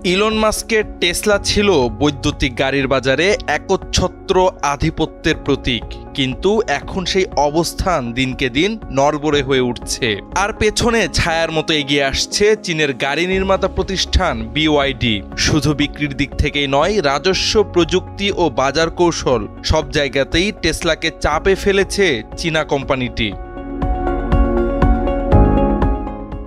Elon মাস্কের Tesla ছিল বৈদ্যুতিক গাড়ির বাজারে একচ্ছত্র আধিপত্যের প্রতীক, কিন্তু এখন সেই অবস্থান দিনকে দিন নড়বড়ে হয়ে উঠছে। আর পেছনে ছায়ার মতো এগিয়ে আসছে চীনের গাড়ি নির্মাতা প্রতিষ্ঠান BYD। শুধু বিক্রির দিক থেকেই নয়, রাজস্ব, প্রযুক্তি ও বাজার কৌশল সব জায়গাতেই টেসলাকে চাপে ফেলেছে চীনা কোম্পানিটি।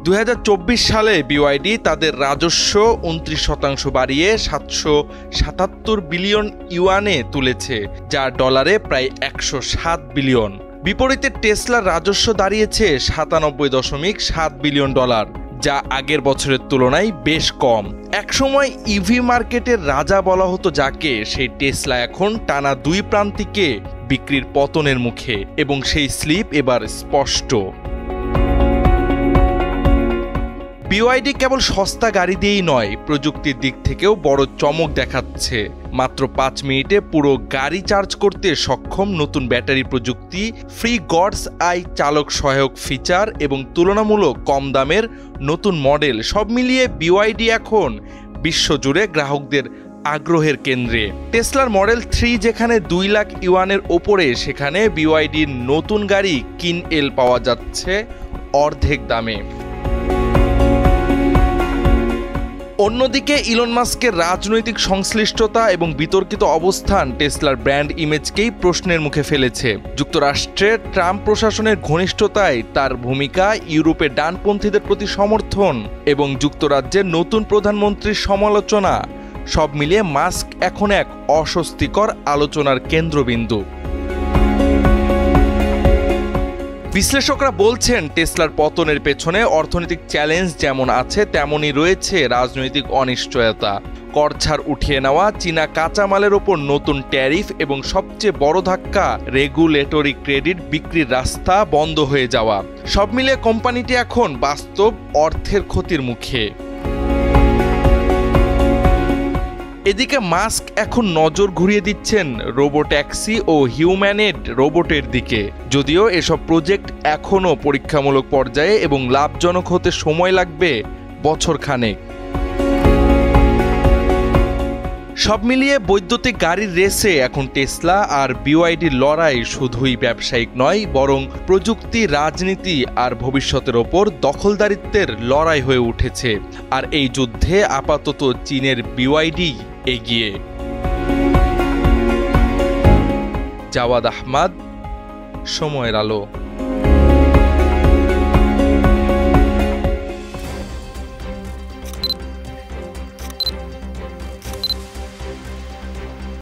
2024 সালে BYD তাদের রাজস্ব 29% বাড়িয়ে 777 বিলিয়ন ইউয়ানে তুলেছে, যা ডলারে প্রায় 107 বিলিয়ন। বিপরীতে টেসলার রাজস্ব দাঁড়িয়েছে 97.7 বিলিয়ন ডলার, যা আগের বছরের তুলনায় বেশ কম। একসময় ইভি মার্কেটের রাজা বলা হতো যাকে, সেই টেসলা এখন টানা দুই প্রান্তিকে বিক্রির পতনের মুখে, এবং সেই স্লিপ এবার স্পষ্ট। BYD কেবল সস্তা গাড়ি দিয়েই নয়, প্রযুক্তির দিক থেকেও বড় চমক দেখাচ্ছে। মাত্র 5 মিনিটে পুরো গাড়ি চার্জ করতে সক্ষম নতুন ব্যাটারি প্রযুক্তি, ফ্রি গডস আই চালক সহায়ক ফিচার এবং তুলনামূলক কম দামের নতুন মডেল, সব মিলিয়ে BYD এখন বিশ্বজুড়ে গ্রাহকদের আগ্রহের কেন্দ্রে। টেসলার মডেল 3 যেখানে 2 লাখ ইউয়ানের ওপরে, সেখানে BYDর নতুন গাড়ি কিন এল পাওয়া যাচ্ছে অর্ধেক দামে। অন্যদিকে ইলন মাস্কের রাজনৈতিক সংশ্লিষ্টতা এবং বিতর্কিত অবস্থান টেসলার ব্র্যান্ড ইমেজকেই প্রশ্নের মুখে ফেলেছে। যুক্তরাষ্ট্রের ট্রাম্প প্রশাসনের ঘনিষ্ঠতায় তার ভূমিকা, ইউরোপের ডানপন্থীদের প্রতি সমর্থন এবং যুক্তরাজ্যের নতুন প্রধানমন্ত্রীর সমালোচনা, সব মিলিয়ে মাস্ক এখন এক অস্বস্তিকর আলোচনার কেন্দ্রবিন্দু। বিশ্লেষকরা বলছেন, টেসলার পতনের পেছনে অর্থনৈতিক চ্যালেঞ্জ যেমন আছে, তেমনই রয়েছে রাজনৈতিক অনিশ্চয়তা। কর ছাড় উঠিয়ে নেওয়া, চীনা কাঁচামালের ওপর নতুন ট্যারিফ এবং সবচেয়ে বড় ধাক্কা, রেগুলেটরি ক্রেডিট বিক্রির রাস্তা বন্ধ হয়ে যাওয়া, সব মিলিয়ে কোম্পানিটি এখন বাস্তব অর্থের ক্ষতির মুখে। এদিকে মাস্ক এখন নজর ঘুরিয়ে দিচ্ছেন রোবোট্যাক্সি ও হিউম্যানেড রোবটের দিকে। যদিও এসব প্রজেক্ট এখনও পরীক্ষামূলক পর্যায়ে এবং লাভজনক হতে সময় লাগবে বছরখানেক। সব মিলিয়ে বৈদ্যুতিক গাড়ির রেসে এখন টেসলা আর BYDর লড়াই শুধুই ব্যবসায়িক নয়, বরং প্রযুক্তি, রাজনীতি আর ভবিষ্যতের ওপর দখলদারিত্বের লড়াই হয়ে উঠেছে। আর এই যুদ্ধে আপাতত চীনের BYD এগিয়ে। জাওয়াদ আহমদ, সময়ের আলো।